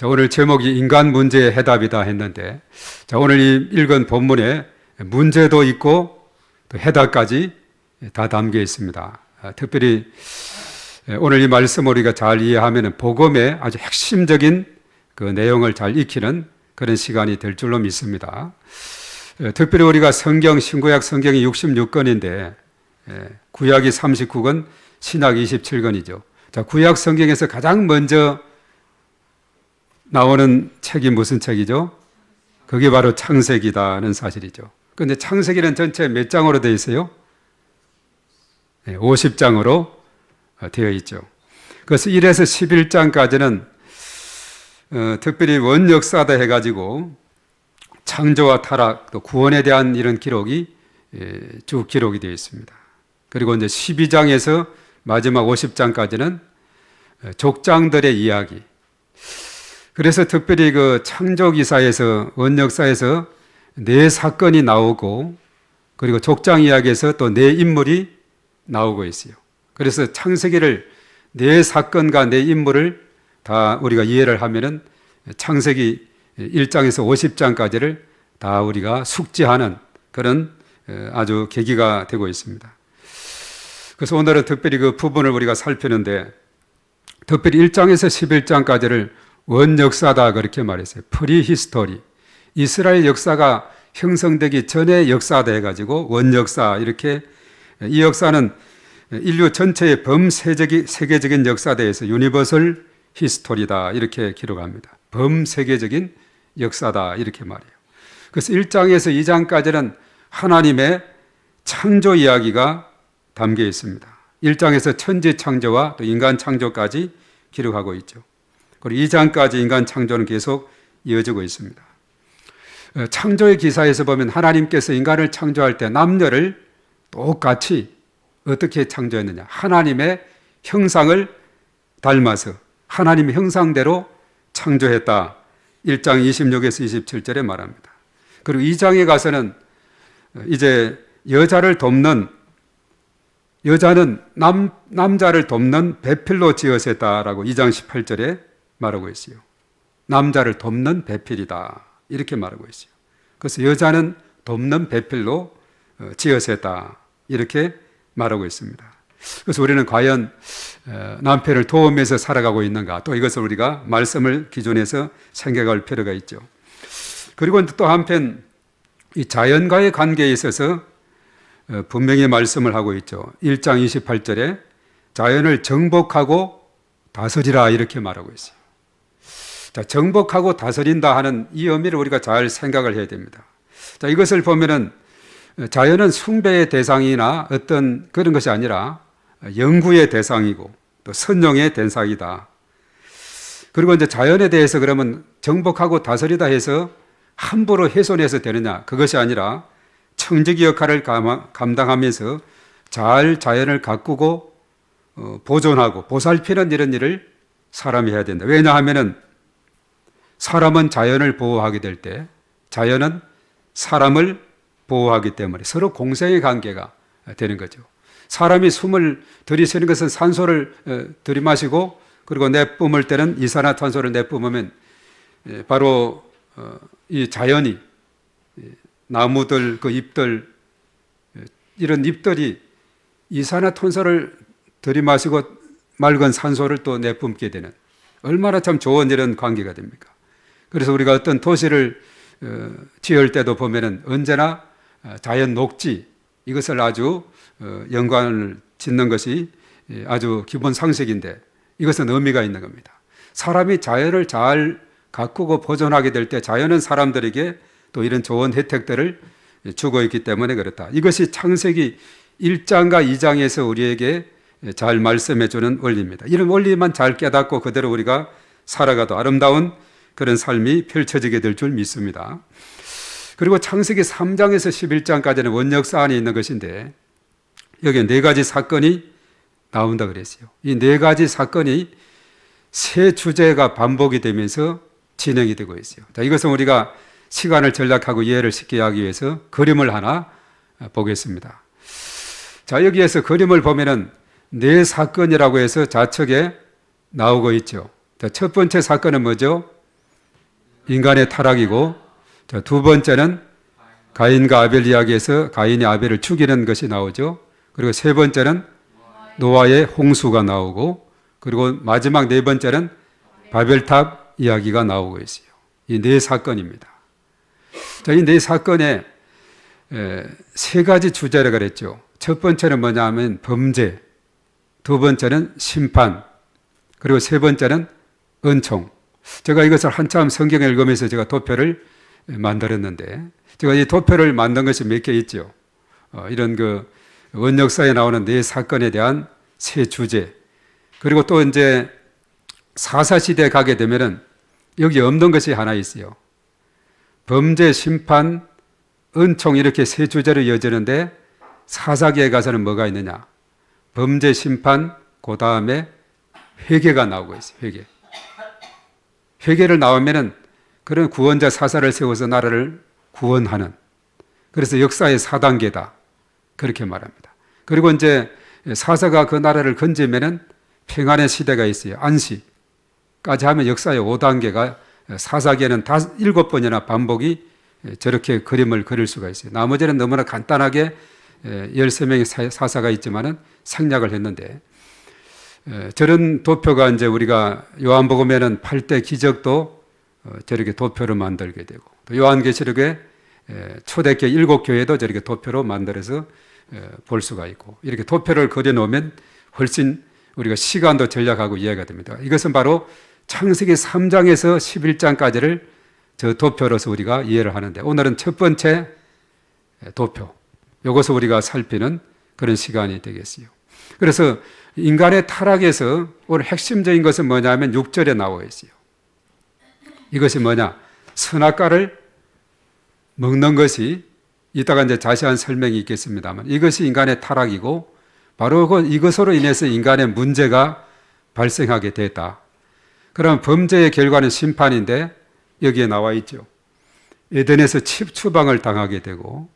자, 오늘 제목이 인간 문제의 해답이다 했는데, 자, 오늘 이 읽은 본문에 문제도 있고 또 해답까지 다 담겨 있습니다. 특별히 오늘 이 말씀을 우리가 잘 이해하면 복음의 아주 핵심적인 그 내용을 잘 익히는 그런 시간이 될 줄로 믿습니다. 특별히 우리가 성경, 신구약 성경이 66권인데 구약이 39권, 신약 27권이죠. 자, 구약 성경에서 가장 먼저 나오는 책이 무슨 책이죠? 그게 바로 창세기다는 사실이죠. 그런데 창세기는 전체 몇 장으로 되어 있어요? 50장으로 되어 있죠. 그래서 1에서 11장까지는 특별히 원역사다 해가지고 창조와 타락, 또 구원에 대한 이런 기록이 쭉 기록이 되어 있습니다. 그리고 이제 12장에서 마지막 50장까지는 족장들의 이야기. 그래서 특별히 그 창조기사에서, 원역사에서 네 사건이 나오고, 그리고 족장 이야기에서 또 네 인물이 나오고 있어요. 그래서 창세기를 네 사건과 네 인물을 다 우리가 이해를 하면은 창세기 1장에서 50장까지를 다 우리가 숙지하는 그런 아주 계기가 되고 있습니다. 그래서 오늘은 특별히 그 부분을 우리가 살피는데, 특별히 1장에서 11장까지를 원역사다 그렇게 말했어요. 프리히스토리. 이스라엘 역사가 형성되기 전에 역사다 해가지고 원역사 이렇게, 이 역사는 인류 전체의 범세계적인 역사에 대해서 유니버설 히스토리다 이렇게 기록합니다. 범세계적인 역사다 이렇게 말해요. 그래서 1장에서 2장까지는 하나님의 창조 이야기가 담겨 있습니다. 1장에서 천지 창조와 또 인간 창조까지 기록하고 있죠. 그리고 2장까지 인간 창조는 계속 이어지고 있습니다. 창조의 기사에서 보면 하나님께서 인간을 창조할 때 남녀를 똑같이 어떻게 창조했느냐. 하나님의 형상을 닮아서 하나님의 형상대로 창조했다. 1장 26에서 27절에 말합니다. 그리고 2장에 가서는 이제 여자는 남자를 돕는 배필로 지었다라고 2장 18절에 말하고 있어요. 남자를 돕는 배필이다 이렇게 말하고 있어요. 그래서 여자는 돕는 배필로 지었다 이렇게 말하고 있습니다. 그래서 우리는 과연 남편을 도우면서 살아가고 있는가, 또 이것을 우리가 말씀을 기준해서 생각할 필요가 있죠. 그리고 또 한편 이 자연과의 관계에 있어서 분명히 말씀을 하고 있죠. 1장 28절에 자연을 정복하고 다스리라 이렇게 말하고 있어요. 자, 정복하고 다스린다 하는 이 의미를 우리가 잘 생각을 해야 됩니다. 자, 이것을 보면은 자연은 숭배의 대상이나 어떤 그런 것이 아니라 연구의 대상이고 또 선용의 대상이다. 그리고 이제 자연에 대해서 그러면 정복하고 다스리다 해서 함부로 훼손해서 되느냐? 그것이 아니라 청지기 역할을 감당하면서 잘 자연을 가꾸고 보존하고 보살피는 이런 일을 사람이 해야 된다. 왜냐하면은 사람은 자연을 보호하게 될 때 자연은 사람을 보호하기 때문에 서로 공생의 관계가 되는 거죠. 사람이 숨을 들이쉬는 것은 산소를 들이마시고 그리고 내뿜을 때는 이산화탄소를 내뿜으면 바로 이 자연이 나무들 그 잎들 이런 잎들이 이산화탄소를 들이마시고 맑은 산소를 또 내뿜게 되는 얼마나 참 좋은 이런 관계가 됩니까? 그래서 우리가 어떤 도시를 지을 때도 보면은 언제나 자연 녹지 이것을 아주 연관을 짓는 것이 아주 기본 상식인데 이것은 의미가 있는 겁니다. 사람이 자연을 잘 가꾸고 보존하게 될 때 자연은 사람들에게 또 이런 좋은 혜택들을 주고 있기 때문에 그렇다. 이것이 창세기 1장과 2장에서 우리에게 잘 말씀해 주는 원리입니다. 이런 원리만 잘 깨닫고 그대로 우리가 살아가도 아름다운 그런 삶이 펼쳐지게 될 줄 믿습니다. 그리고 창세기 3장에서 11장까지는 원역사 안에 있는 것인데 여기에 네 가지 사건이 나온다 그랬어요. 이 네 가지 사건이 세 주제가 반복이 되면서 진행이 되고 있어요. 자, 이것은 우리가 시간을 전략하고 이해를 쉽게 하기 위해서 그림을 하나 보겠습니다. 자, 여기에서 그림을 보면은 네 사건이라고 해서 좌측에 나오고 있죠. 자, 첫 번째 사건은 뭐죠? 인간의 타락이고, 자, 두 번째는 가인과 아벨 이야기에서 가인이 아벨을 죽이는 것이 나오죠. 그리고 세 번째는 노아의 홍수가 나오고, 그리고 마지막 네 번째는 바벨탑 이야기가 나오고 있어요. 이 네 사건입니다. 자, 이 네 사건에 세 가지 주제를 그랬죠. 첫 번째는 뭐냐 하면 범죄, 두 번째는 심판, 그리고 세 번째는 은총. 제가 이것을 한참 성경을 읽으면서 제가 도표를 만들었는데, 제가 이 도표를 만든 것이 몇 개 있죠. 이런 그 원역사에 나오는 네 사건에 대한 세 주제. 그리고 또 이제 사사시대에 가게 되면은 여기 없는 것이 하나 있어요. 범죄, 심판, 은총 이렇게 세 주제로 이어지는데 사사기에 가서는 뭐가 있느냐? 범죄, 심판, 그 다음에 회개가 나오고 있어요. 회개. 회개를 나오면은 그런 구원자 사사를 세워서 나라를 구원하는. 그래서 역사의 4단계다. 그렇게 말합니다. 그리고 이제 사사가 그 나라를 건지면은 평안의 시대가 있어요. 안식까지 하면 역사의 5단계가 사사기에는 7번이나 반복이 저렇게 그림을 그릴 수가 있어요. 나머지는 너무나 간단하게 13명의 사사가 있지만은 생략을 했는데, 저런 도표가 이제 우리가 요한복음에는 8대 기적도 저렇게 도표로 만들게 되고, 또 요한계시록에 초대교회 7교회도 저렇게 도표로 만들어서 볼 수가 있고, 이렇게 도표를 그려놓으면 훨씬 우리가 시간도 절약하고 이해가 됩니다. 이것은 바로 창세기 3장에서 11장까지를 저 도표로서 우리가 이해를 하는데, 오늘은 첫 번째 도표, 이것을 우리가 살피는 그런 시간이 되겠어요. 그래서 인간의 타락에서 오늘 핵심적인 것은 뭐냐면 6절에 나와 있어요. 이것이 뭐냐? 선악과를 먹는 것이, 이따가 이제 자세한 설명이 있겠습니다만, 이것이 인간의 타락이고, 바로 이것으로 인해서 인간의 문제가 발생하게 됐다. 그럼 범죄의 결과는 심판인데 여기에 나와 있죠. 에덴에서 추방을 당하게 되고,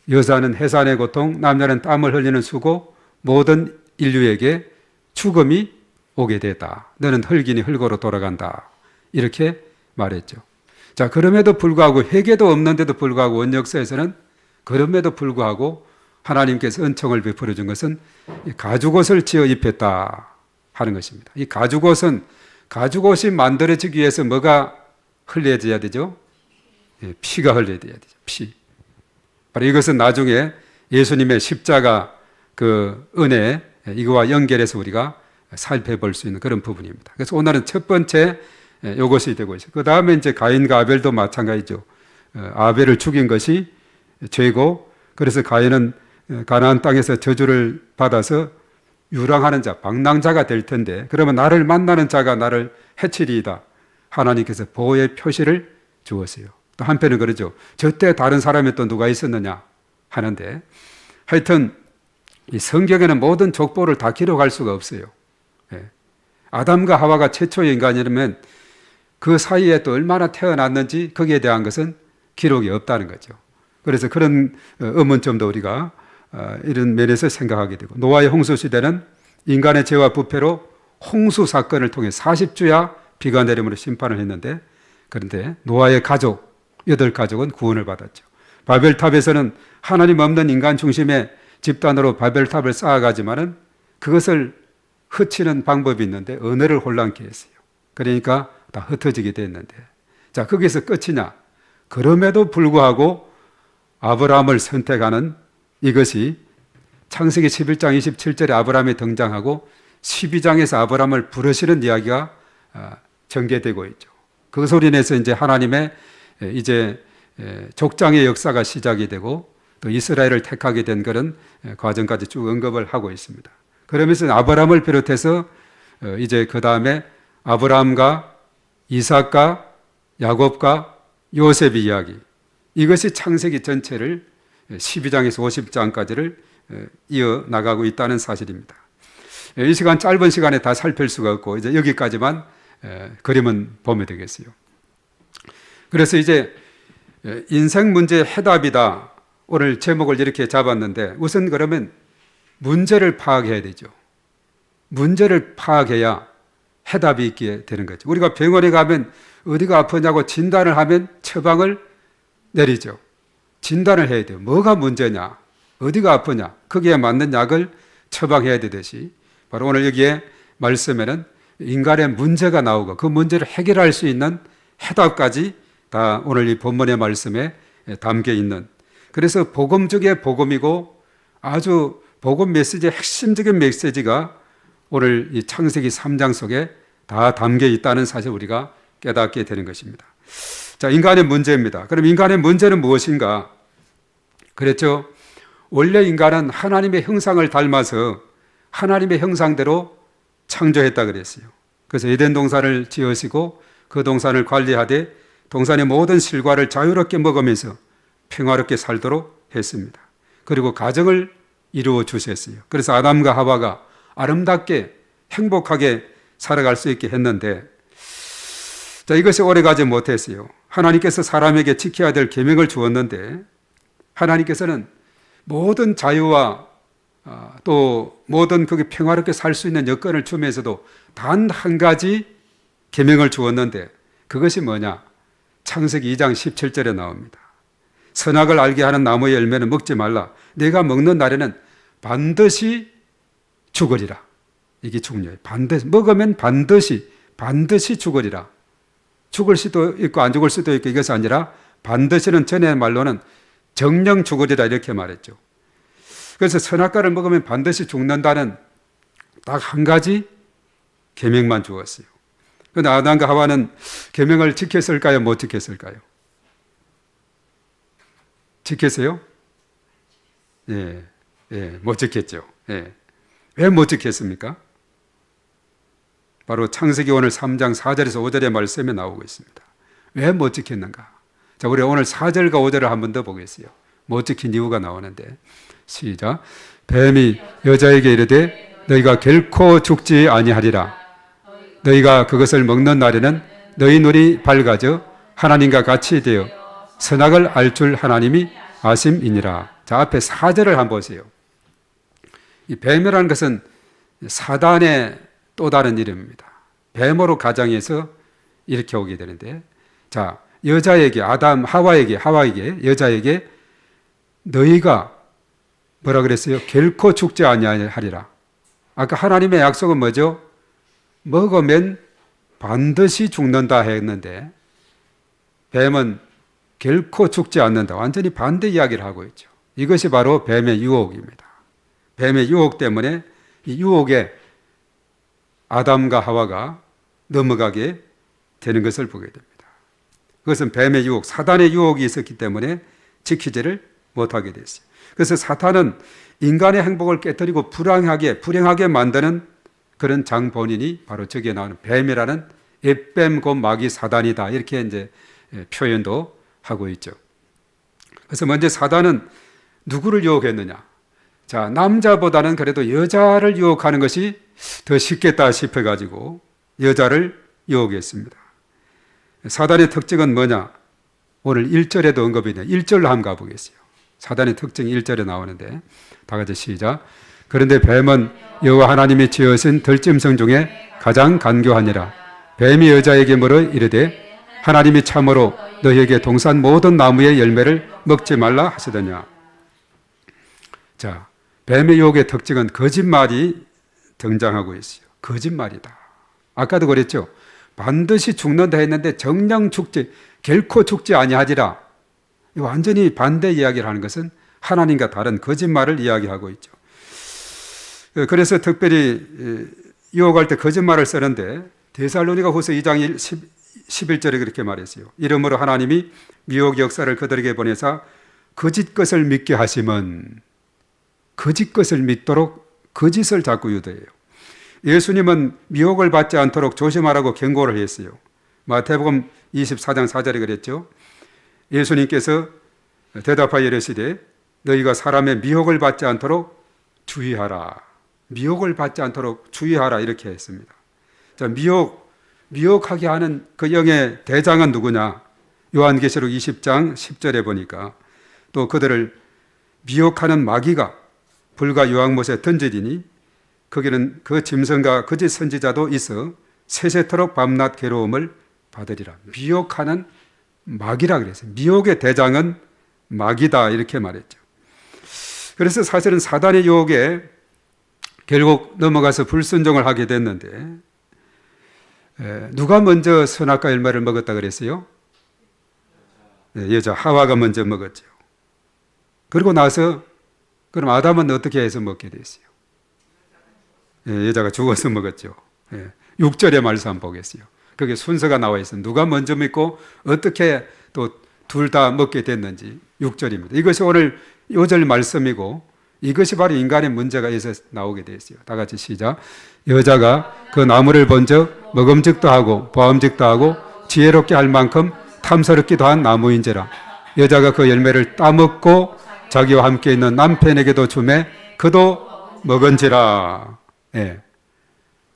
여자는 해산의 고통, 남자는 땀을 흘리는 수고, 모든 인류에게 죽음이 오게 됐다. 너는 흙이니 흙으로 돌아간다. 이렇게 말했죠. 자, 그럼에도 불구하고, 회개도 없는데도 불구하고 원역사에서는 그럼에도 불구하고 하나님께서 은총을 베풀어 준 것은 가죽옷을 지어 입혔다 하는 것입니다. 이 가죽옷은, 가죽옷이 만들어지기 위해서 뭐가 흘려져야 되죠? 피가 흘려야 되죠. 피. 바로 이것은 나중에 예수님의 십자가 그 은혜, 이거와 연결해서 우리가 살펴볼 수 있는 그런 부분입니다. 그래서 오늘은 첫 번째 이것이 되고 있어요. 그 다음에 이제 가인과 아벨도 마찬가지죠. 아벨을 죽인 것이 죄고, 그래서 가인은 가나안 땅에서 저주를 받아서 유랑하는 자, 방랑자가 될 텐데, 그러면 나를 만나는 자가 나를 해치리이다. 하나님께서 보호의 표시를 주었어요. 또 한편은 그러죠. 저때 다른 사람이 또 누가 있었느냐 하는데, 하여튼 이 성경에는 모든 족보를 다 기록할 수가 없어요. 아담과 하와가 최초의 인간이라면 그 사이에 또 얼마나 태어났는지 거기에 대한 것은 기록이 없다는 거죠. 그래서 그런 의문점도 우리가 이런 면에서 생각하게 되고, 노아의 홍수 시대는 인간의 죄와 부패로 홍수 사건을 통해 40주야 비가 내림으로 심판을 했는데, 그런데 노아의 가족 8가족은 구원을 받았죠. 바벨탑에서는 하나님 없는 인간 중심의 집단으로 바벨탑을 쌓아가지만은 그것을 흩치는 방법이 있는데 언어를 혼란케 했어요. 그러니까 다 흩어지게 됐는데, 자, 거기서 끝이냐? 그럼에도 불구하고 아브라함을 선택하는 이것이 창세기 11장 27절에 아브라함이 등장하고 12장에서 아브라함을 부르시는 이야기가 전개되고 있죠. 그것으로 인해서 이제 하나님의 이제 족장의 역사가 시작이 되고, 또 이스라엘을 택하게 된 그런 과정까지 쭉 언급을 하고 있습니다. 그러면서 아브라함을 비롯해서 이제 그 다음에 아브라함과 이삭과 야곱과 요셉의 이야기, 이것이 창세기 전체를 12장에서 50장까지를 이어나가고 있다는 사실입니다. 이 시간, 짧은 시간에 다 살필 수가 없고 이제 여기까지만 그림은 보면 되겠어요. 그래서 이제 인생 문제의 해답이다, 오늘 제목을 이렇게 잡았는데, 우선 그러면 문제를 파악해야 되죠. 문제를 파악해야 해답이 있게 되는 거죠. 우리가 병원에 가면 어디가 아프냐고 진단을 하면 처방을 내리죠. 진단을 해야 돼요. 뭐가 문제냐, 어디가 아프냐, 거기에 맞는 약을 처방해야 되듯이 바로 오늘 여기에 말씀에는 인간의 문제가 나오고 그 문제를 해결할 수 있는 해답까지 다 오늘 이 본문의 말씀에 담겨 있는, 그래서 복음 중에 복음이고 아주 복음 메시지의 핵심적인 메시지가 오늘 이 창세기 3장 속에 다 담겨 있다는 사실 우리가 깨닫게 되는 것입니다. 자, 인간의 문제입니다. 그럼 인간의 문제는 무엇인가? 그랬죠. 원래 인간은 하나님의 형상을 닮아서 하나님의 형상대로 창조했다 그랬어요. 그래서 에덴 동산을 지으시고 그 동산을 관리하되 동산의 모든 실과를 자유롭게 먹으면서 평화롭게 살도록 했습니다. 그리고 가정을 이루어 주셨어요. 그래서 아담과 하와가 아름답게 행복하게 살아갈 수 있게 했는데, 자, 이것이 오래가지 못했어요. 하나님께서 사람에게 지켜야 될 계명을 주었는데 하나님께서는 모든 자유와 또 모든 그게 평화롭게 살 수 있는 여건을 주면서도 단 한 가지 계명을 주었는데 그것이 뭐냐? 창세기 2장 17절에 나옵니다. 선악을 알게 하는 나무의 열매는 먹지 말라. 내가 먹는 날에는 반드시 죽으리라. 이게 중요해요. 반드시 먹으면 반드시 죽으리라. 죽을 수도 있고 안 죽을 수도 있고 이것이 아니라 반드시는 전의 말로는 정령 죽으리라 이렇게 말했죠. 그래서 선악과를 먹으면 반드시 죽는다는 딱 한 가지 계명만 주었어요. 그런데 아담과 하와는 계명을 지켰을까요? 못 지켰을까요? 지켰어요? 예, 못 지켰죠. 예. 왜 못 지켰습니까? 바로 창세기 오늘 3장 4절에서 5절의 말씀에 나오고 있습니다. 왜 못 지켰는가? 자, 우리 오늘 4절과 5절을 한 번 더 보겠어요. 못 지킨 이유가 나오는데, 시작. 뱀이 여자에게 이르되 너희가 결코 죽지 아니하리라. 너희가 그것을 먹는 날에는 너희 눈이 밝아져 하나님과 같이 되어 선악을 알 줄 하나님이 아심이니라. 자, 앞에 4절을 한번 보세요. 이 뱀이라는 것은 사단의 또 다른 이름입니다. 뱀으로 가정해서 이렇게 오게 되는데, 자, 여자에게 하와에게 여자에게 너희가 뭐라 그랬어요? 결코 죽지 아니하리라. 아까 하나님의 약속은 뭐죠? 먹으면 반드시 죽는다 했는데 뱀은 결코 죽지 않는다. 완전히 반대 이야기를 하고 있죠. 이것이 바로 뱀의 유혹입니다. 뱀의 유혹 때문에 이 유혹에 아담과 하와가 넘어가게 되는 것을 보게 됩니다. 그것은 뱀의 유혹, 사단의 유혹이 있었기 때문에 지키지를 못하게 됐어요. 그래서 사탄은 인간의 행복을 깨뜨리고 불행하게 만드는 그런 장본인이 바로 저기에 나오는 뱀이라는 옅뱀 곧 마귀 사단이다. 이렇게 이제 표현도 하고 있죠. 그래서 먼저 사단은 누구를 유혹했느냐? 자, 남자보다는 그래도 여자를 유혹하는 것이 더 쉽겠다 싶어가지고 여자를 유혹했습니다. 사단의 특징은 뭐냐? 오늘 1절에도 언급이 있네요. 1절로 한번 가보겠어요. 사단의 특징이 1절에 나오는데 다 같이 시작. 그런데 뱀은 여호와 하나님이 지으신 들짐승 중에 가장 간교하니라. 뱀이 여자에게 물어 이르되 하나님이 참으로 너희에게 동산 모든 나무의 열매를 먹지 말라 하시더냐. 자, 뱀의 유혹의 특징은 거짓말이 등장하고 있어요. 거짓말이다. 아까도 그랬죠. 반드시 죽는다 했는데 정녕 죽지 결코 죽지 아니하리라. 완전히 반대 이야기를 하는 것은 하나님과 다른 거짓말을 이야기하고 있죠. 그래서 특별히 유혹할 때 거짓말을 쓰는데 데살로니가 후서 2장 11절에 그렇게 말했어요. 이러므로 하나님이 미혹 역사를 그들에게 보내사 거짓 것을 믿게 하심은, 거짓 것을 믿도록 거짓을 자꾸 유도해요. 예수님은 미혹을 받지 않도록 조심하라고 경고를 했어요. 마태복음 24장 4절에 그랬죠. 예수님께서 대답하여 이르시되 너희가 사람의 미혹을 받지 않도록 주의하라. 미혹을 받지 않도록 주의하라 이렇게 했습니다. 자, 미혹하게 하는 그 영의 대장은 누구냐? 요한계시록 20장 10절에 보니까 또 그들을 미혹하는 마귀가 불과 유황못에 던지리니 거기는 그 짐승과 거짓 선지자도 있어 세세토록 밤낮 괴로움을 받으리라. 미혹하는 마귀라 그랬어요. 미혹의 대장은 마귀다 이렇게 말했죠. 그래서 사실은 사단의 유혹에 결국 넘어가서 불순종을 하게 됐는데 누가 먼저 선악과 열매를 먹었다 그랬어요? 여자 하와가 먼저 먹었죠. 그리고 나서 그럼 아담은 어떻게 해서 먹게 됐어요? 여자가 죽어서 먹었죠. 6절의 말씀 한번 보겠어요. 그게 순서가 나와 있어요. 누가 먼저 믿고 어떻게 또 둘 다 먹게 됐는지 6절입니다. 이것이 오늘 5절 말씀이고 이것이 바로 인간의 문제가 에서 나오게 되었어요. 다 같이 시작. 여자가 그 나무를 본즉 먹음직도 하고 보암직도 하고 지혜롭게 할 만큼 탐스럽기도 한 나무인지라. 여자가 그 열매를 따먹고 자기와 함께 있는 남편에게도 주매 그도 먹은지라.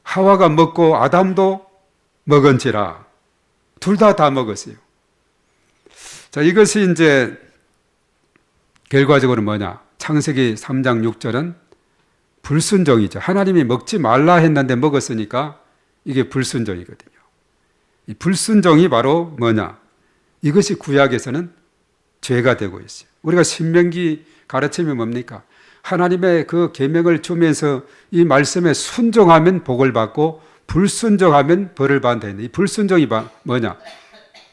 하와가 먹고 아담도 먹은지라. 둘 다 먹었어요. 자, 이것이 이제 결과적으로 뭐냐? 창세기 3장 6절은 불순종이죠. 하나님이 먹지 말라 했는데 먹었으니까 이게 불순종이거든요. 이 불순종이 바로 뭐냐? 이것이 구약에서는 죄가 되고 있어요. 우리가 신명기 가르침이 뭡니까? 하나님의 그 계명을 주면서 이 말씀에 순종하면 복을 받고 불순종하면 벌을 받는다 했는데 이 불순종이 뭐냐?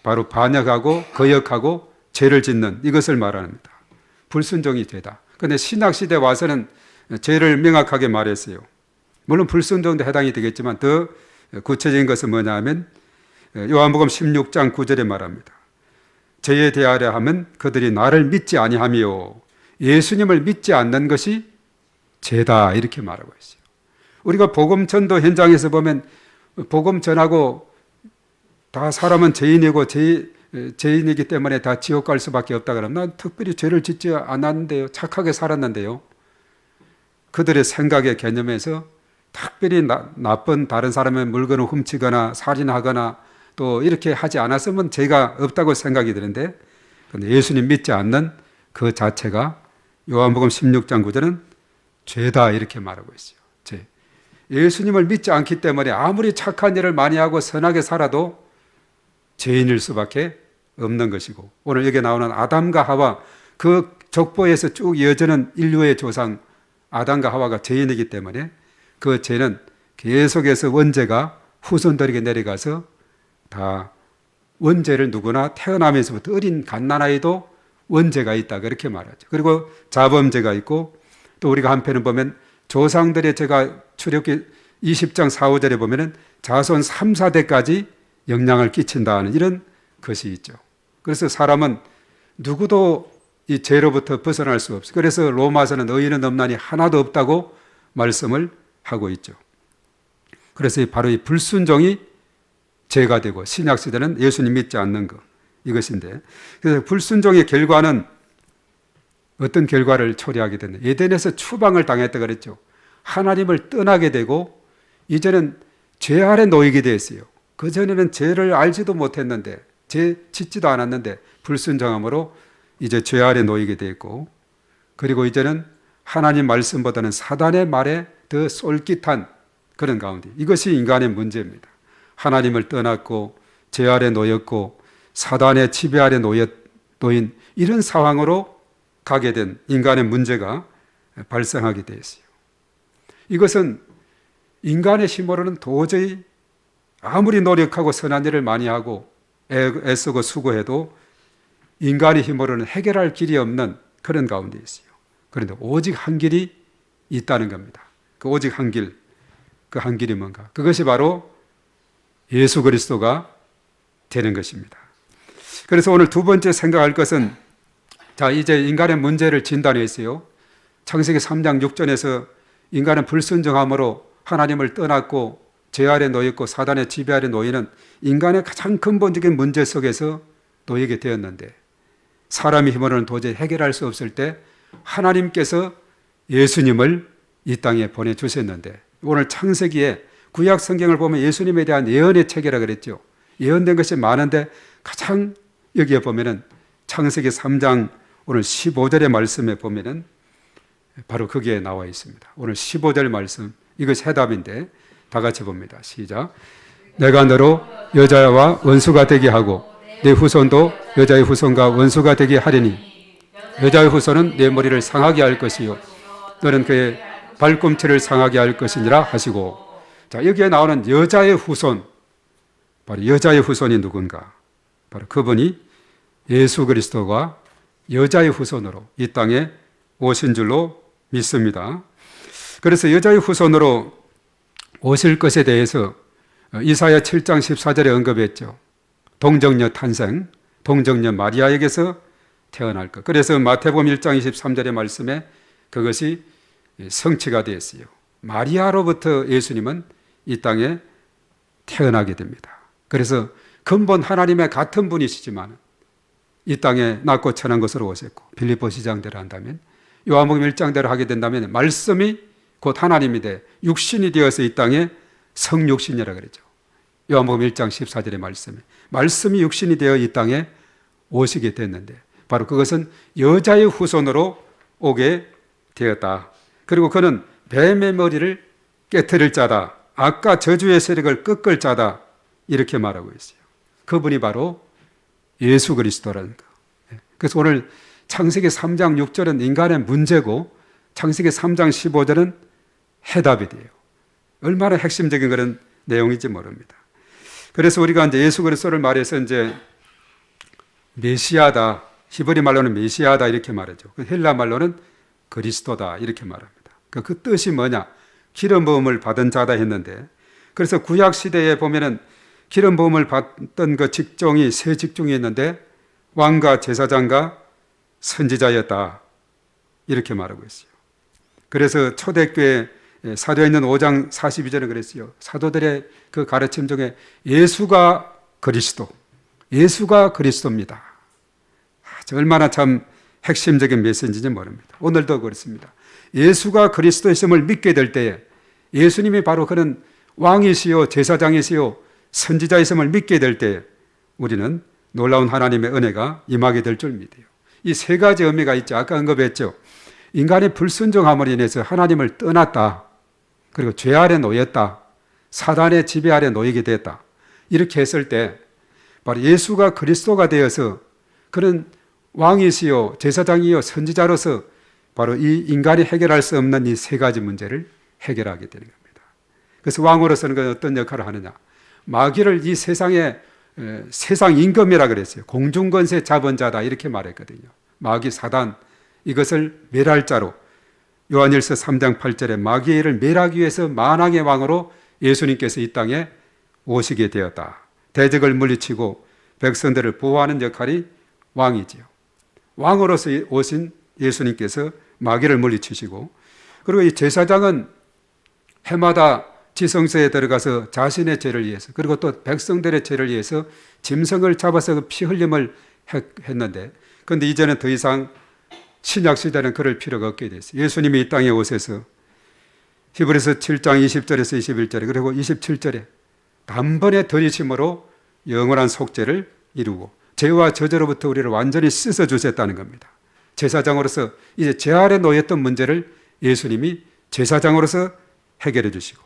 바로 반역하고 거역하고 죄를 짓는 이것을 말합니다. 불순종이 죄다. 그런데 신약시대 와서는 죄를 명확하게 말했어요. 물론 불순종도 해당이 되겠지만 더 구체적인 것은 뭐냐 하면 요한복음 16장 9절에 말합니다. 죄에 대하려 하면 그들이 나를 믿지 아니하며 예수님을 믿지 않는 것이 죄다 이렇게 말하고 있어요. 우리가 복음 전도 현장에서 보면 복음 전하고 다 사람은 죄인이고 죄인이기 때문에 다 지옥 갈 수밖에 없다 그러면 난 특별히 죄를 짓지 않았는데요. 착하게 살았는데요. 그들의 생각의 개념에서 특별히 나쁜 다른 사람의 물건을 훔치거나 살인하거나 또 이렇게 하지 않았으면 죄가 없다고 생각이 드는데 그런데 예수님 믿지 않는 그 자체가 요한복음 16장 9절은 죄다 이렇게 말하고 있어요. 죄. 예수님을 믿지 않기 때문에 아무리 착한 일을 많이 하고 선하게 살아도 죄인일 수밖에 없는 것이고 오늘 여기 나오는 아담과 하와 그 족보에서 쭉 이어지는 인류의 조상 아담과 하와가 죄인이기 때문에 그 죄는 계속해서 원죄가 후손들에게 내려가서 다 원죄를 누구나 태어나면서부터 어린 갓난아이도 원죄가 있다 그렇게 말하죠. 그리고 자범죄가 있고 또 우리가 한편은 보면 조상들의 죄가 출애굽기 20장 4, 5절에 보면은 자손 3, 4대까지 영향을 끼친다는 이런 것이 있죠. 그래서 사람은 누구도 이 죄로부터 벗어날 수 없어요. 그래서 로마서는 의인은 없나니 하나도 없다고 말씀을 하고 있죠. 그래서 바로 이 불순종이 죄가 되고 신약시대는 예수님 믿지 않는 것 이것인데 그래서 불순종의 결과는 어떤 결과를 초래하게 됐나? 에덴에서 추방을 당했다 그랬죠. 하나님을 떠나게 되고 이제는 죄 아래 놓이게 됐어요. 그전에는 죄를 알지도 못했는데 죄 짓지도 않았는데 불순종함으로 이제 죄 아래 놓이게 됐고 그리고 이제는 하나님 말씀보다는 사단의 말에 더 쏠깃한 그런 가운데 이것이 인간의 문제입니다. 하나님을 떠났고 죄 아래 놓였고 사단의 지배 아래 놓인 이런 상황으로 가게 된 인간의 문제가 발생하게 되었어요. 이것은 인간의 힘으로는 도저히 아무리 노력하고 선한 일을 많이 하고 애쓰고 수고해도 인간의 힘으로는 해결할 길이 없는 그런 가운데 있어요. 그런데 오직 한 길이 있다는 겁니다. 그 오직 한 길, 그 한 길이 뭔가? 그것이 바로 예수 그리스도가 되는 것입니다. 그래서 오늘 두 번째 생각할 것은 자 이제 인간의 문제를 진단했어요. 창세기 3장 6절에서 인간은 불순종함으로 하나님을 떠났고 죄 아래 놓였고 사단의 지배 아래 놓이는 인간의 가장 근본적인 문제 속에서 놓이게 되었는데 사람의 힘으로는 도저히 해결할 수 없을 때 하나님께서 예수님을 이 땅에 보내주셨는데 오늘 창세기에 구약 성경을 보면 예수님에 대한 예언의 책이라 그랬죠. 예언된 것이 많은데 가장 여기에 보면은 창세기 3장 오늘 15절의 말씀에 보면은 바로 거기에 나와 있습니다. 오늘 15절 말씀 이것이 해답인데 다 같이 봅니다. 시작. 내가 너로 여자와 원수가 되게 하고 네 후손도 여자의 후손과 원수가 되게 하리니 여자의 후손은 내 머리를 상하게 할 것이요 너는 그의 발꿈치를 상하게 할 것이니라 하시고. 자, 여기에 나오는 여자의 후손, 바로 여자의 후손이 누군가? 바로 그분이 예수 그리스도가 여자의 후손으로 이 땅에 오신 줄로 믿습니다. 그래서 여자의 후손으로 오실 것에 대해서 이사야 7장 14절에 언급했죠. 동정녀 탄생, 동정녀 마리아에게서 태어날 것. 그래서 마태복음 1장 23절의 말씀에 그것이 성취가 되었어요. 마리아로부터 예수님은 이 땅에 태어나게 됩니다. 그래서 근본 하나님의 같은 분이시지만 이 땅에 낮고 천한 것으로 오셨고, 빌립보 시장대로 한다면, 요한복음 1장대로 하게 된다면 말씀이 곧 하나님이 돼 육신이 되어서 이 땅에 성육신이라고 그러죠. 요한복음 1장 14절의 말씀이 육신이 되어 이 땅에 오시게 됐는데 바로 그것은 여자의 후손으로 오게 되었다. 그리고 그는 뱀의 머리를 깨트릴 자다. 악과 저주의 세력을 꺾을 자다. 이렇게 말하고 있어요. 그분이 바로 예수 그리스도라는 거. 그래서 오늘 창세기 3장 6절은 인간의 문제고 창세기 3장 15절은 해답이 돼요. 얼마나 핵심적인 그런 내용인지 모릅니다. 그래서 우리가 이제 예수 그리스도를 말해서 이제 메시아다, 히브리 말로는 메시아다 이렇게 말하죠. 헬라 말로는 그리스도다 이렇게 말합니다. 그 뜻이 뭐냐? 기름 부음을 받은 자다 했는데, 그래서 구약 시대에 보면은 기름 부음을 받던 그 직종이 세 직종이 있는데 왕과 제사장과 선지자였다 이렇게 말하고 있어요. 그래서 초대교회 사도행전 5장 42절에 그랬어요. 사도들의 그 가르침 중에 예수가 그리스도입니다. 얼마나 참 핵심적인 메시지인지 모릅니다. 오늘도 그렇습니다. 예수가 그리스도이심을 믿게 될 때에 예수님이 바로 그런 왕이시요 제사장이시요 선지자이심을 믿게 될 때 우리는 놀라운 하나님의 은혜가 임하게 될 줄 믿어요. 이 세 가지 의미가 있죠. 아까 언급했죠. 인간의 불순종함으로 인해서 하나님을 떠났다. 그리고 죄 아래 놓였다. 사단의 지배 아래 놓이게 됐다. 이렇게 했을 때 바로 예수가 그리스도가 되어서 그런 왕이시요 제사장이요 선지자로서 바로 이 인간이 해결할 수 없는 이 세 가지 문제를 해결하게 되는 겁니다. 그래서 왕으로서는 어떤 역할을 하느냐? 마귀를 이 세상의 세상 임금이라 그랬어요. 공중권세 잡은 자다 이렇게 말했거든요. 마귀 사단 이것을 멸할 자로 요한일서 3장 8절에 마귀를 멸하기 위해서 만왕의 왕으로 예수님께서 이 땅에 오시게 되었다. 대적을 물리치고 백성들을 보호하는 역할이 왕이지요. 왕으로서 오신 예수님께서 마귀를 물리치시고, 그리고 이 제사장은 해마다 지성소에 들어가서 자신의 죄를 위해서 그리고 또 백성들의 죄를 위해서 짐승을 잡아서 피 흘림을 했는데, 그런데 이제는 더 이상 신약 시대는 그럴 필요가 없게 됐어요. 예수님이 이 땅에 오셔서 히브리서 7장 20절에서 21절에 그리고 27절에 단번에 들이심으로 영원한 속죄를 이루고 죄와 저주로부터 우리를 완전히 씻어 주셨다는 겁니다. 제사장으로서 이제 죄 아래 놓였던 문제를 예수님이 제사장으로서 해결해 주시고,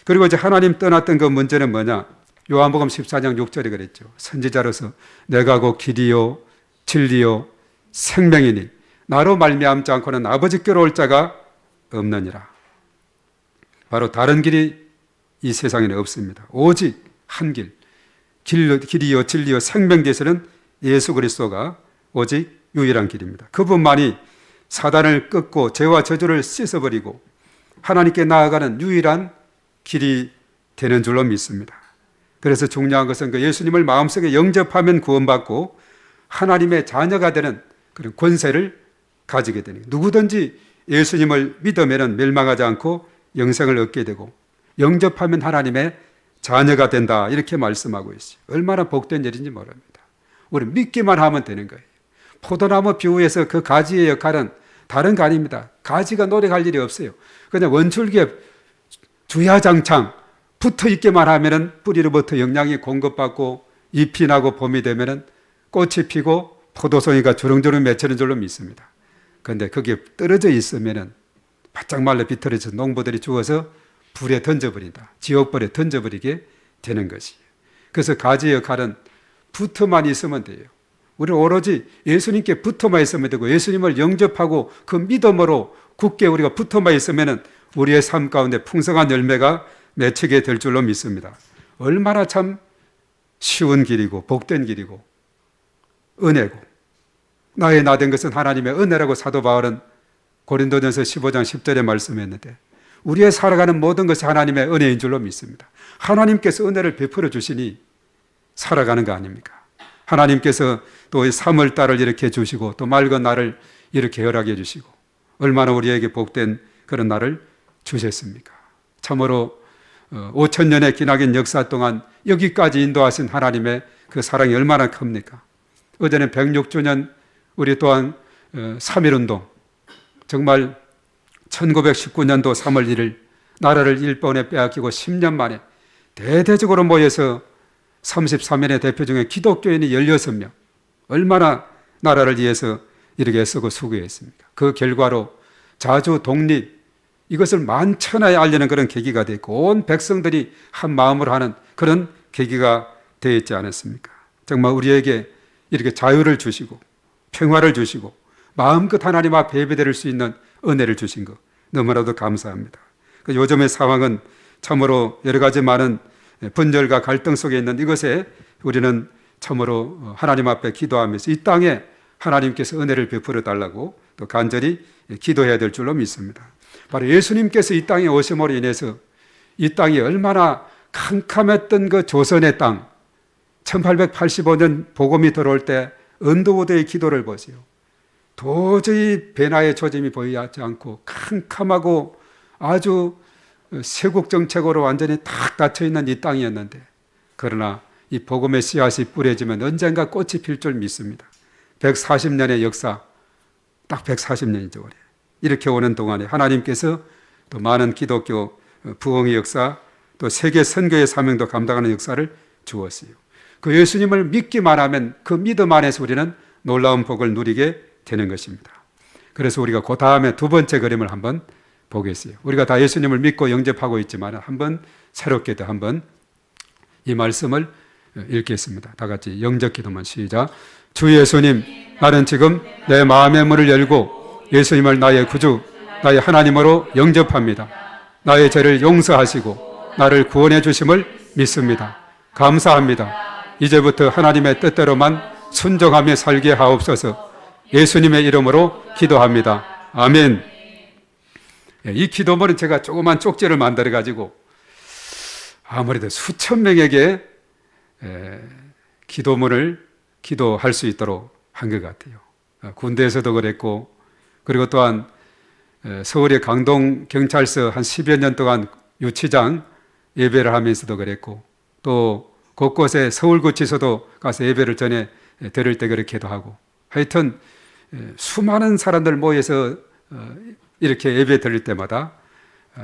그리고 이제 하나님 떠났던 그 문제는 뭐냐? 요한복음 14장 6절에 그랬죠. 선지자로서 내가 곧 길이요 진리요 생명이니 나로 말미암지 않고는 아버지께로 올 자가 없느니라. 바로 다른 길이 이 세상에는 없습니다. 오직 한 길, 길이요 진리요 생명 되시는 예수 그리스도가 오직 유일한 길입니다. 그분만이 사단을 꺾고 죄와 저주를 씻어버리고 하나님께 나아가는 유일한 길이 되는 줄로 믿습니다. 그래서 중요한 것은 그 예수님을 마음속에 영접하면 구원받고 하나님의 자녀가 되는 그런 권세를 가지게 되는, 누구든지 예수님을 믿으면 멸망하지 않고 영생을 얻게 되고 영접하면 하나님의 자녀가 된다 이렇게 말씀하고 있어요. 얼마나 복된 일인지 모릅니다. 우리 믿기만 하면 되는 거예요. 포도나무 비유에서 그 가지의 역할은 다른 거 아닙니다. 가지가 노력할 일이 없어요. 그냥 원줄기에 주야장창 붙어 있기만 하면은 뿌리로부터 영양이 공급받고 잎이 나고 봄이 되면은 꽃이 피고 포도송이가 주렁주렁 맺히는 줄로 믿습니다. 그런데 거기에 떨어져 있으면은 바짝 말라 비틀어져서 농부들이 죽어서 불에 던져버린다. 지옥불에 던져버리게 되는 것이에요. 그래서 가지 역할은 붙어만 있으면 돼요. 우리는 오로지 예수님께 붙어만 있으면 되고 예수님을 영접하고 그 믿음으로 굳게 우리가 붙어만 있으면 우리의 삶 가운데 풍성한 열매가 맺히게 될 줄로 믿습니다. 얼마나 참 쉬운 길이고 복된 길이고 은혜고 나의 나 된 것은 하나님의 은혜라고 사도 바울은 고린도전서 15장 10절에 말씀했는데 우리의 살아가는 모든 것이 하나님의 은혜인 줄로 믿습니다. 하나님께서 은혜를 베풀어 주시니 살아가는 거 아닙니까? 하나님께서 또 3월달을 이렇게 주시고 또 맑은 날을 이렇게 허락해 주시고 얼마나 우리에게 복된 그런 날을 주셨습니까? 참으로 5,000년의 기나긴 역사 동안 여기까지 인도하신 하나님의 그 사랑이 얼마나 큽니까? 어제는 106주년 우리 또한 3.1운동 정말 1919년도 3월 1일 나라를 일본에 빼앗기고 10년 만에 대대적으로 모여서 33인의 대표 중에 기독교인이 16명 얼마나 나라를 위해서 이렇게 애쓰고 수고했습니까? 그 결과로 자주 독립 이것을 만천하에 알리는 그런 계기가 됐고 온 백성들이 한 마음으로 하는 그런 계기가 되어 있지 않았습니까? 정말 우리에게 이렇게 자유를 주시고 평화를 주시고 마음껏 하나님 앞에 예배드릴 수 있는 은혜를 주신 것 너무나도 감사합니다. 요즘의 상황은 참으로 여러 가지 많은 분열과 갈등 속에 있는 이것에 우리는 참으로 하나님 앞에 기도하면서 이 땅에 하나님께서 은혜를 베풀어 달라고 또 간절히 기도해야 될 줄로 믿습니다. 바로 예수님께서 이 땅에 오심으로 인해서 이 땅이 얼마나 캄캄했던 그 조선의 땅 1885년 복음이 들어올 때 언더우드의 기도를 보세요. 도저히 변화의 조짐이 보이지 않고 캄캄하고 아주 세국 정책으로 완전히 탁 닫혀있는 이 땅이었는데 그러나 이 복음의 씨앗이 뿌려지면 언젠가 꽃이 필 줄 믿습니다. 140년의 역사 딱 140년이죠. 이렇게 오는 동안에 하나님께서 또 많은 기독교 부흥의 역사 또 세계 선교의 사명도 감당하는 역사를 주었어요. 그 예수님을 믿기만 하면 그 믿음 안에서 우리는 놀라운 복을 누리게 되는 것입니다. 그래서 우리가 그 다음에 두 번째 그림을 한번 보겠어요. 우리가 다 예수님을 믿고 영접하고 있지만 한번 새롭게도 한번 이 말씀을 읽겠습니다. 다 같이 영접 기도만 시작. 주 예수님, 나는 지금 내 마음의 문을 열고 예수님을 나의 구주, 나의 하나님으로 영접합니다. 나의 죄를 용서하시고 나를 구원해 주심을 믿습니다. 감사합니다. 이제부터 하나님의 뜻대로만 순종하며 살게 하옵소서. 예수님의 이름으로 기도합니다. 아멘. 이 기도문은 제가 조그만 쪽지를 만들어 가지고 아무래도 수천 명에게 기도문을 기도할 수 있도록 한 것 같아요. 군대에서도 그랬고 그리고 또한 서울의 강동 경찰서 한 10여 년 동안 유치장 예배를 하면서도 그랬고 또 곳곳에 서울구치소도 가서 예배를 전해 드릴 때 그렇게도 하고 하여튼 수많은 사람들 모여서 이렇게 예배 드릴 때마다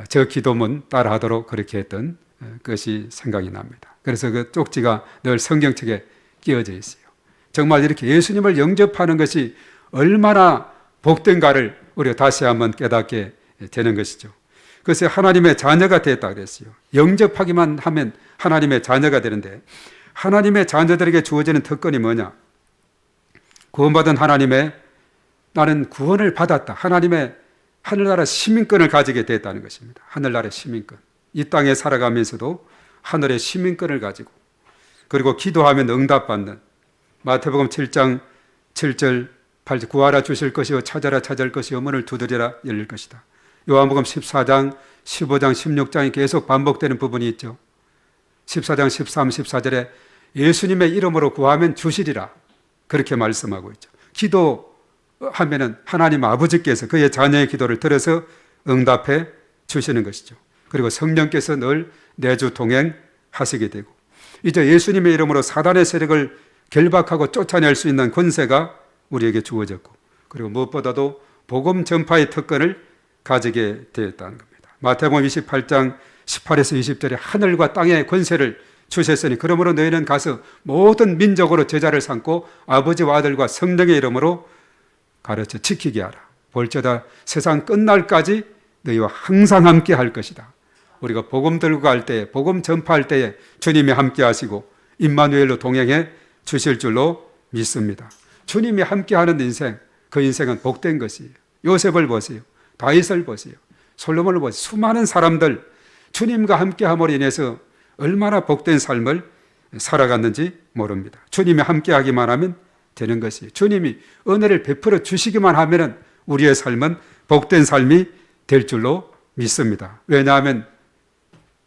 저 기도문 따라하도록 그렇게 했던 것이 생각이 납니다. 그래서 그 쪽지가 늘 성경책에 끼워져 있어요. 정말 이렇게 예수님을 영접하는 것이 얼마나 복된가를 우리가 다시 한번 깨닫게 되는 것이죠. 그래서 하나님의 자녀가 되었다 그랬어요. 영접하기만 하면 하나님의 자녀가 되는데 하나님의 자녀들에게 주어지는 특권이 뭐냐? 구원받은 하나님의 나는 구원을 받았다. 하나님의 하늘나라 시민권을 가지게 됐다는 것입니다. 하늘나라의 시민권. 이 땅에 살아가면서도 하늘의 시민권을 가지고 그리고 기도하면 응답받는 마태복음 7장 7절 8절 구하라 주실 것이요 찾아라 찾을 것이요 문을 두드리라 열릴 것이다. 요한복음 14장 15장 16장이 계속 반복되는 부분이 있죠. 14장 13, 14절에 예수님의 이름으로 구하면 주시리라 그렇게 말씀하고 있죠. 기도하면은 하나님 아버지께서 그의 자녀의 기도를 들어서 응답해 주시는 것이죠. 그리고 성령께서 늘 내주 동행하시게 되고 이제 예수님의 이름으로 사단의 세력을 결박하고 쫓아낼 수 있는 권세가 우리에게 주어졌고 그리고 무엇보다도 복음 전파의 특권을 가지게 되었다는 겁니다. 마태복음 28장 18에서 20절에 하늘과 땅의 권세를 주셨으니 그러므로 너희는 가서 모든 민족으로 제자를 삼고 아버지와 아들과 성령의 이름으로 가르쳐 지키게 하라. 볼지어다 세상 끝날까지 너희와 항상 함께 할 것이다. 우리가 복음 들고 갈 때, 복음 전파할 때에 주님이 함께 하시고 임마누엘로 동행해 주실 줄로 믿습니다. 주님이 함께하는 인생, 그 인생은 복된 것이에요. 요셉을 보세요. 다윗을 보세요. 솔로몬을 보세요. 수많은 사람들 주님과 함께함으로 인해서 얼마나 복된 삶을 살아갔는지 모릅니다. 주님이 함께하기만 하면 되는 것이에요. 주님이 은혜를 베풀어 주시기만 하면 우리의 삶은 복된 삶이 될 줄로 믿습니다. 왜냐하면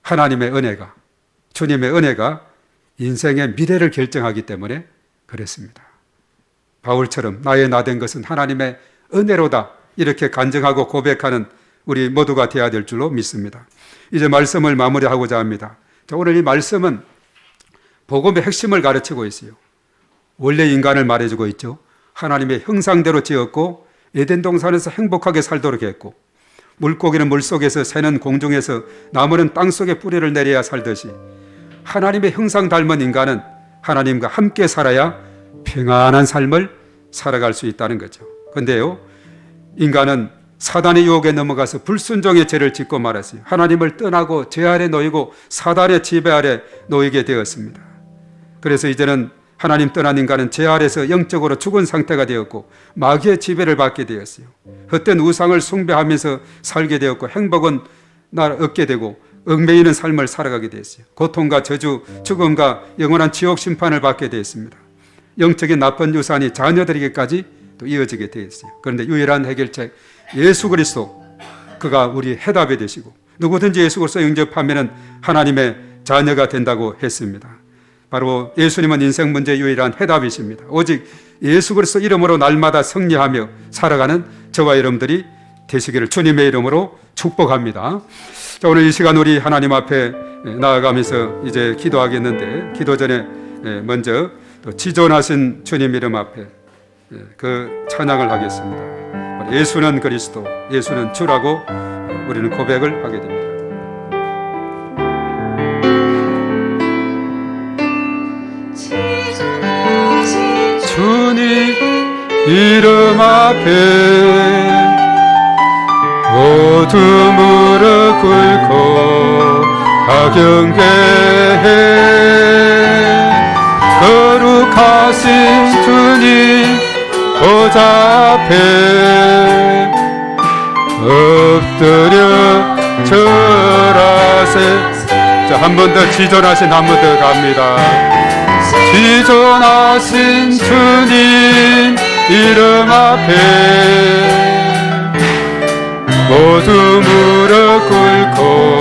하나님의 은혜가, 주님의 은혜가 인생의 미래를 결정하기 때문에 그렇습니다. 바울처럼 나의 나된 것은 하나님의 은혜로다, 이렇게 간증하고 고백하는 우리 모두가 되어야 될 줄로 믿습니다. 이제 말씀을 마무리하고자 합니다. 오늘 이 말씀은 복음의 핵심을 가르치고 있어요. 원래 인간을 말해주고 있죠. 하나님의 형상대로 지었고 에덴 동산에서 행복하게 살도록 했고, 물고기는 물속에서, 새는 공중에서, 나무는 땅속에 뿌리를 내려야 살듯이 하나님의 형상 닮은 인간은 하나님과 함께 살아야 평안한 삶을 살아갈 수 있다는 거죠. 그런데요, 인간은 사단의 유혹에 넘어가서 불순종의 죄를 짓고 말았어요. 하나님을 떠나고 죄 아래 놓이고 사단의 지배 아래 놓이게 되었습니다. 그래서 이제는 하나님 떠난 인간은 죄 아래서 영적으로 죽은 상태가 되었고 마귀의 지배를 받게 되었어요. 헛된 우상을 숭배하면서 살게 되었고 행복은 얻게 되고 얽매이는 삶을 살아가게 되었어요. 고통과 저주, 죽음과 영원한 지옥 심판을 받게 되었습니다. 영적인 나쁜 유산이 자녀들에게까지 또 이어지게 되었어요. 그런데 유일한 해결책, 예수 그리스도, 그가 우리 해답이 되시고 누구든지 예수 그리스도 영접하면 하나님의 자녀가 된다고 했습니다. 바로 예수님은 인생 문제의 유일한 해답이십니다. 오직 예수 그리스도 이름으로 날마다 승리하며 살아가는 저와 여러분들이 되시기를 주님의 이름으로 축복합니다. 자, 오늘 이 시간 우리 하나님 앞에 나아가면서 이제 기도하겠는데, 기도 전에 먼저 또 지존하신 주님 이름 앞에 그 찬양을 하겠습니다. 예수는 그리스도, 예수는 주라고 우리는 고백을 하게 됩니다. 주님 이름 앞에 모두 무릎 꿇고 가경배해 거룩하신 주님 보좌 앞에 엎드려 절하세. 자, 한 번 더 지존하신, 한 번 더 갑니다. 지존하신 주님 이름 앞에 모두 무릎 꿇고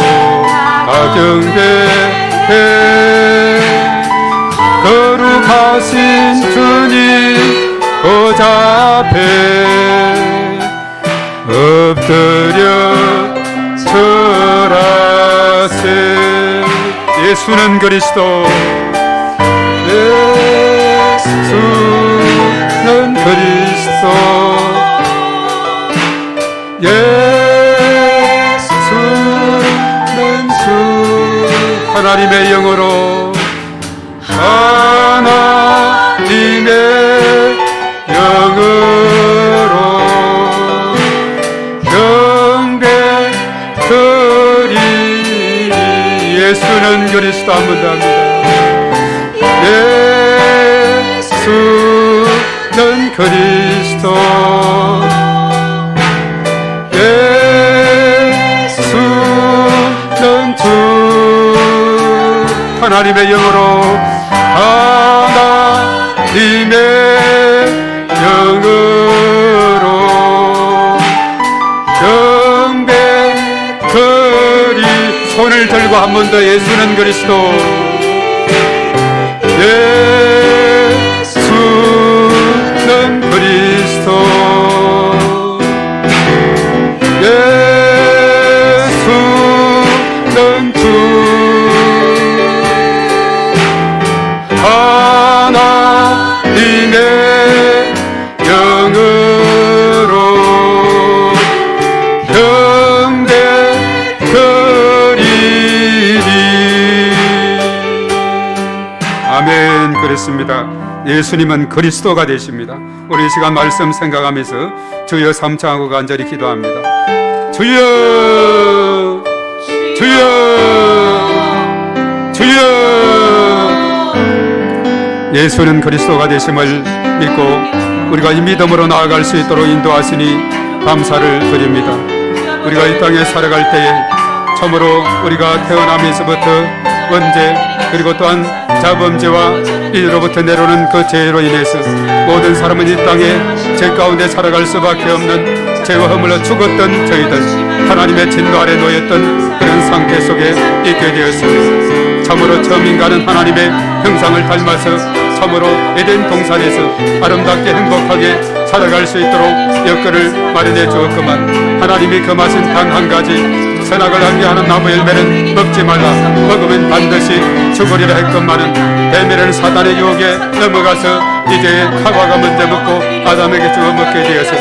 가경배해 거룩하신 주님 보좌 앞에 엎드려 절하세. 예수는 그리스도, 예수는 그리스도, 예수는 주, 하나님의 영으로, 하나님의 영으로 경배드리. 예수는 그리스도. 한 번 더 합니다. 예수는 그리스도, 예수는 주, 하나님의 영으로, 하나님의 영으로 경배드리. 손을 들고 한 번 더. 예수는 그리스도, 예수는 그리스도, 예수는 주, 하나님의 영으로 경배드리리. 아멘. 그렇습니다. 예수님은 그리스도가 되십니다. 우리 이 시간 말씀 생각하면서 주여 삼창하고 간절히 기도합니다. 주여, 주여 주여, 주여. 예수는 그리스도가 되심을 믿고 우리가 이 믿음으로 나아갈 수 있도록 인도하시니 감사를 드립니다. 우리가 이 땅에 살아갈 때에 참으로 우리가 태어나면서부터 원죄 그리고 또한 자범죄와 이로부터 내려오는 그 죄로 인해서 모든 사람은 이 땅에 죄 가운데 살아갈 수밖에 없는 죄와 허물로 죽었던 저희들, 하나님의 진노 아래 놓였던 그런 상태 속에 있게 되었습니다. 참으로 처음 인간은 하나님의 형상을 닮아서 참으로 에덴 동산에서 아름답게 행복하게 살아갈 수 있도록 여건을 마련해 주었구만. 하나님이 금하신 단 한 가지, 선악을 알게 하는 나무 열매는 먹지 말라, 먹으면 반드시 죽으리라 했건만은 뱀이라는 사단의 유혹에 넘어가서 이제 하와가 먼저 먹고 아담에게 주어 먹게 되어서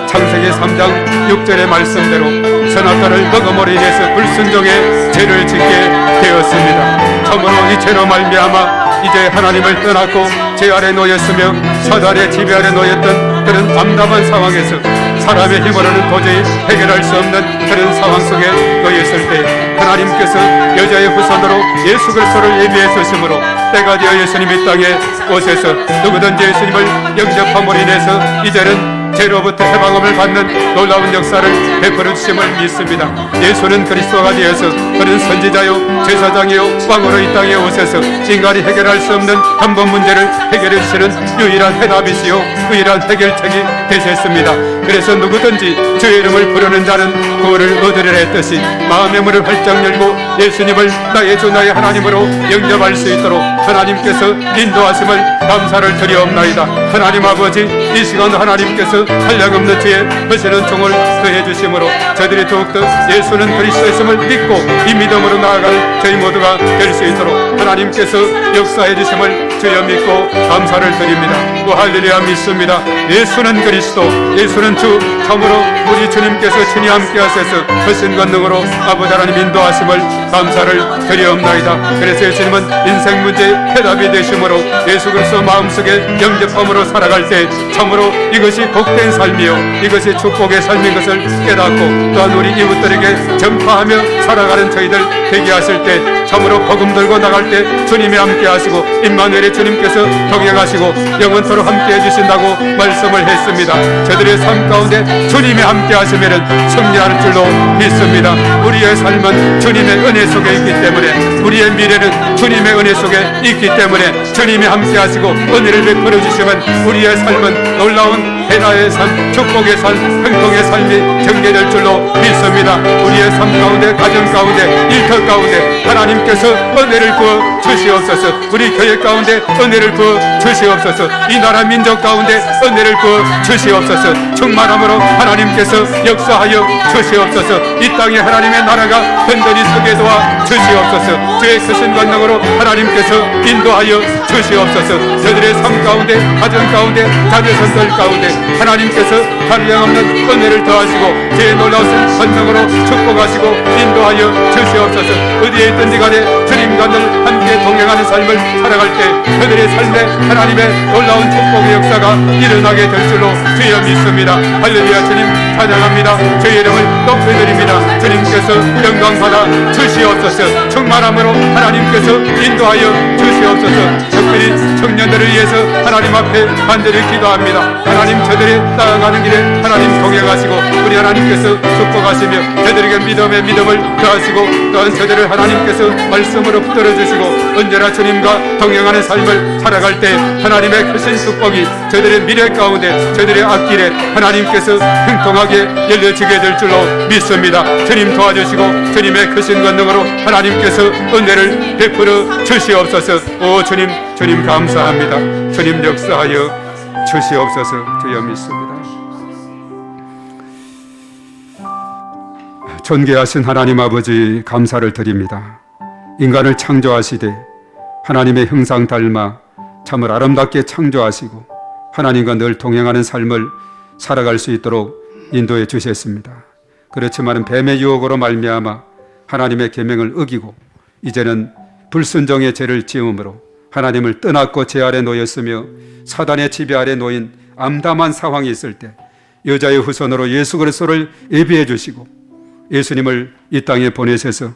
창세기 3장 6절의 말씀대로 선악과를 먹음으로 인해서 불순종의 죄를 짓게 되었습니다. 참으로 이 죄로 말미암아 이제 하나님을 떠났고 죄 아래 놓였으며 사단의 지배 아래 놓였던 그런 암담한 상황에서 사람의 힘으로는 도저히 해결할 수 없는 그런 상황 속에 놓였을 때 하나님께서 여자의 후손으로 예수 그리스도를 예비해 주심으로 때가 되어 예수님이 땅에 오셔서 누구든지 예수님을 영접함으로 인해서 이제는 죄로부터 해방함을 받는 놀라운 역사를 베풀어 주심을 믿습니다. 예수는 그리스도가 되어서 그는 선지자요 제사장이요 왕으로 이 땅에 오셔서 인간이 해결할 수 없는 한번 문제를 해결해 주시는 유일한 해답이시요 유일한 해결책이 되셨습니다. 그래서 누구든지 주의 이름을 부르는 자는 구원을 얻으리라 했듯이 마음의 문을 활짝 열고 예수님을 나의 주 나의 하나님으로 영접할 수 있도록 하나님께서 인도하심을 감사를 드리옵나이다. 하나님 아버지, 이 시간 하나님께서 한량없는 죄에 허시는 종을 더해 주심으로 저들이 더욱더 예수는 그리스도였음을 믿고 이 믿음으로 나아갈 저희 모두가 될 수 있도록 하나님께서 역사해 주심을 주여 믿고 감사를 드립니다. 또 할렐루야 믿습니다. 예수는 그리스도, 예수는 주, 참으로 우리 주님께서 친히 함께 하셔서 허신 권능으로 아버지 하나님 인도하심을 감사를 드리옵나이다. 그래서 예수님은 인생 문제의 해답이 되심으로 예수 그리스도 마음속에 영접함으로 살아갈 때 참으로 이것이 복된 삶이요 이것이 축복의 삶인 것을 깨닫고 또한 우리 이웃들에게 전파하며 살아가는 저희들 되게 하실 때 참으로 복음 들고 나갈 때 주님이 함께 하시고 임마누엘의 주님께서 동행하시고 영원토록 함께 해주신다고 말씀을 했습니다. 저들의 삶 가운데 주님이 함께 하시면 승리하는 줄로 믿습니다. 우리의 삶은 주님의 은혜 속에 있기 때문에 우리의 미래는 주님의 은혜 속에 있기 때문에 주님이 함께 하시고 은혜를 베풀어 주시면 우리의 삶은 놀라운 해나의 삶, 축복의 삶, 행복의 삶이 전개될 줄로 믿습니다. 우리의 삶 가운데, 가정 가운데, 일터 가운데 하나님께서 은혜를 부어 주시옵소서. 우리 교회 가운데 은혜를 부어 주시옵소서. 이 나라 민족 가운데 은혜를 부어 주시옵소서. 충만함으로 하나님께서 역사하여 주시옵소서. 이 땅에 하나님의 나라가 든든히 서게 도와 주시옵소서. 주의 크신 권능으로 하나님께서 인도하여 주시옵소서. 저들의 삶 가운데, 가정 가운데, 자녀선들 가운데 하나님께서 한량없는 은혜를 더하시고 주의 놀라우신 권능으로 축복하시고 인도하여 주시옵소서. 어디에 있든지 간에 주님과 늘 함께 동행하는 삶을 살아갈 때 그들의 삶에 하나님의 놀라운 축복의 역사가 일어나게 될 줄로 주여 믿습니다. 할렐루야. 주님 찬양합니다. 주의 이름을 높여드립니다. 주님께서 영광받아 주시옵소서. 충만함으로 하나님께서 인도하여 주시옵소서. 특별히 청년들을 위해서 하나님 앞에 간절히 기도합니다. 하나님 저들이 나아가는 길에 하나님 동행하시고 우리 하나님께서 축복하시며 저들에게 믿음의 믿음을 더하시고 또한 저들을 하나님께서 말씀으로 붙들어주시고 언제나 주님과 동행하는 삶을 살아갈 때 하나님의 크신 축복이 저들의 미래 가운데 저들의 앞길에 하나님께서 형통하게 열려지게 될 줄로 믿습니다. 주님 도와주시고 주님의 크신 권능으로 하나님께서 은혜를 베풀어 주시옵소서. 오 주님, 주님 감사합니다. 주님 역사하여 주시옵소서. 주여 믿습니다. 존귀하신 하나님 아버지 감사를 드립니다. 인간을 창조하시되 하나님의 형상 닮아 참을 아름답게 창조하시고 하나님과 늘 동행하는 삶을 살아갈 수 있도록 인도해 주셨습니다. 그렇지만 뱀의 유혹으로 말미암아 하나님의 계명을 어기고 이제는 불순종의 죄를 지음으로 하나님을 떠났고 죄 아래 놓였으며 사단의 지배 아래 놓인 암담한 상황이 있을 때 여자의 후손으로 예수 그리스도를 예비해 주시고 예수님을 이 땅에 보내셔서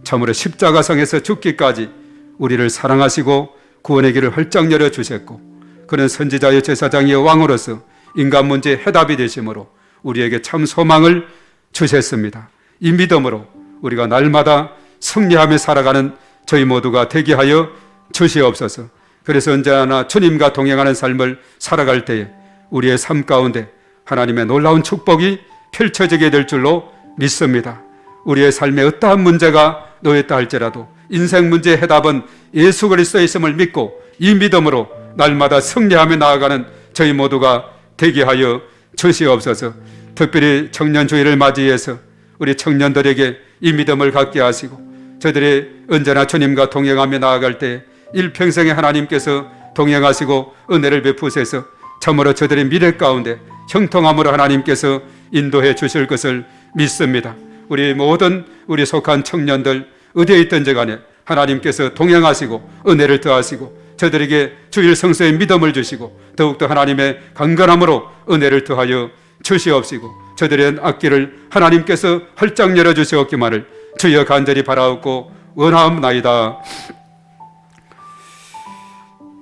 참으로 십자가상에서 죽기까지 우리를 사랑하시고 구원의 길을 활짝 열어주셨고, 그는 선지자여 제사장이여 왕으로서 인간 문제의 해답이 되심으로 우리에게 참 소망을 주셨습니다. 이 믿음으로 우리가 날마다 승리하며 살아가는 저희 모두가 되게 하여 주시옵소서. 그래서 언제나 주님과 동행하는 삶을 살아갈 때에 우리의 삶 가운데 하나님의 놀라운 축복이 펼쳐지게 될 줄로 믿습니다. 우리의 삶에 어떠한 문제가 놓였다 할지라도 인생 문제의 해답은 예수 그리스도에 있음을 믿고 이 믿음으로 날마다 승리하며 나아가는 저희 모두가 되게 하여 주시옵소서. 특별히 청년주의를 맞이해서 우리 청년들에게 이 믿음을 갖게 하시고 저들이 언제나 주님과 동행하며 나아갈 때 일평생에 하나님께서 동행하시고 은혜를 베푸셔서 참으로 저들의 미래 가운데 형통함으로 하나님께서 인도해 주실 것을 믿습니다. 우리 모든 우리 속한 청년들 어디에 있든지 간에 하나님께서 동행하시고 은혜를 더하시고 저들에게 주일 성서의 믿음을 주시고 더욱더 하나님의 강건함으로 은혜를 더하여 주시옵시고 저들의 앞길을 하나님께서 활짝 열어주시옵기만을 주여 간절히 바라옵고 원하옵나이다.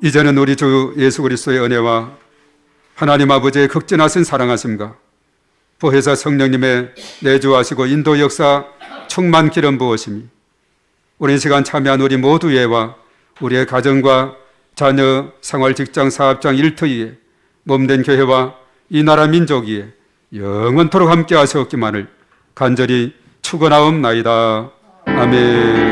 이제는 우리 주 예수 그리스도의 은혜와 하나님 아버지의 극진하신 사랑하심과 보혜사 성령님의 내주하시고 인도 역사 충만 기름 부으심이 오랜 시간 참여한 우리 모두에와 우리의 가정과 자녀, 생활, 직장, 사업장, 일터위에 몸된 교회와 이 나라 민족 위에 영원토록 함께 하시옵기만을 간절히 축원하옵나이다. 아멘.